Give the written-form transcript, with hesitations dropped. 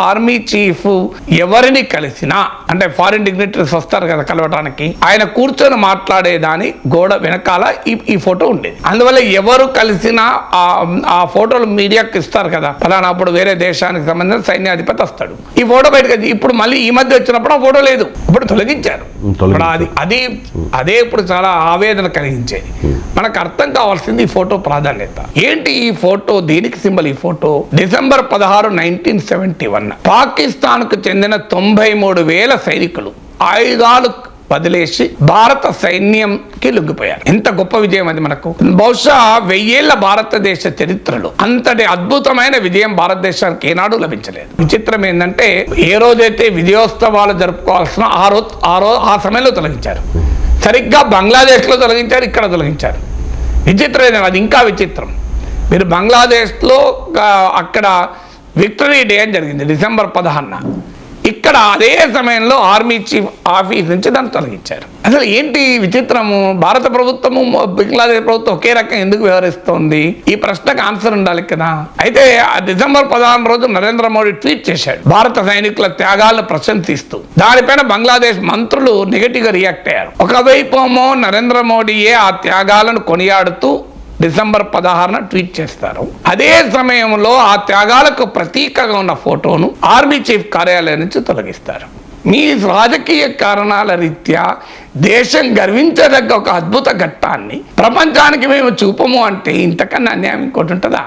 Army chief ఎవరిని కలిసినా అంటే ఫారిన్ డిగ్నిటరీస్ వస్తారు కదా కలవటానికి, ఆయన కూర్చొని మాట్లాడేదాని గోడ వెనకాల ఈ ఫోటో ఉండేది. అందువల్ల ఎవరు కలిసినా ఆ ఫోటోలు మీడియాకి ఇస్తారు కదా, ఫలానా అప్పుడు వేరే దేశానికి సంబంధించిన సైన్యాధిపతి వస్తాడు, ఈ ఫోటో బయటకు. ఇప్పుడు మళ్ళీ ఈ మధ్య వచ్చినప్పుడు ఆ ఫోటో లేదు, ఇప్పుడు తొలగించారు. అదే ఇప్పుడు చాలా ఆవేదన కలిగించేది. మనకు అర్థం కావాల్సింది ఈ ఫోటో ప్రాధాన్యత ఏంటి. ఈ ఫోటో దేనికి సింబల్? ఈ ఫోటో డిసెంబర్ 16, 1971 పాకిస్తాన్కు చెందిన 93,000 సైనికులు ఆయుధాలు వదిలేసి భారత సైన్యంకి లొంగిపోయారు. ఎంత గొప్ప విజయం అది మనకు. బహుశా 1000 ఏళ్ల భారతదేశ చరిత్రలో అంతటి అద్భుతమైన విజయం భారతదేశానికి ఏనాడు లభించలేదు. విచిత్రం ఏంటంటే ఏ రోజైతే విజయోత్సవాలు జరుపుకోవాల్సిన ఆ సమయంలో తొలగించారు. సరిగ్గా బంగ్లాదేశ్లో తొలగించారు, ఇక్కడ తొలగించారు. విచిత్రం, అది ఇంకా విచిత్రం. మీరు బంగ్లాదేశ్లో అక్కడ విక్టరీ డే అని జరిగింది డిసెంబర్ 16న. ఇక్కడ అదే సమయంలో ఆర్మీ చీఫ్ ఆఫీస్ నుంచి దాన్ని తొలగించారు. అసలు ఏంటి విచిత్రము? భారత ప్రభుత్వము బంగ్లాదేశ్ ప్రభుత్వం ఒకే రకం ఎందుకు వ్యవహరిస్తోంది? ఈ ప్రశ్నకు ఆన్సర్ ఉండాలి కదా. అయితే డిసెంబర్ 16 రోజు నరేంద్ర మోడీ ట్వీట్ చేశాడు భారత సైనికుల త్యాగాలను ప్రశంసిస్తూ. దానిపైన బంగ్లాదేశ్ మంత్రులు నెగటివ్ గా రియాక్ట్ అయ్యారు. ఒకవైపేమో నరేంద్ర మోడీయే ఆ త్యాగాలను కొనియాడుతూ డిసెంబర్ 16న ట్వీట్ చేస్తారు. అదే సమయంలో ఆ త్యాగాలకు ప్రతీకగా ఉన్న ఫోటోను ఆర్మీ చీఫ్ కార్యాలయం నుంచి తొలగిస్తారు. మీ రాజకీయ కారణాల రీత్యా దేశం గర్వించదగ్గ ఒక అద్భుత ఘట్టాన్ని ప్రపంచానికి మేము చూపము అంటే ఇంతకన్నా అన్యాయం ఇంకోటి ఉంటుందా?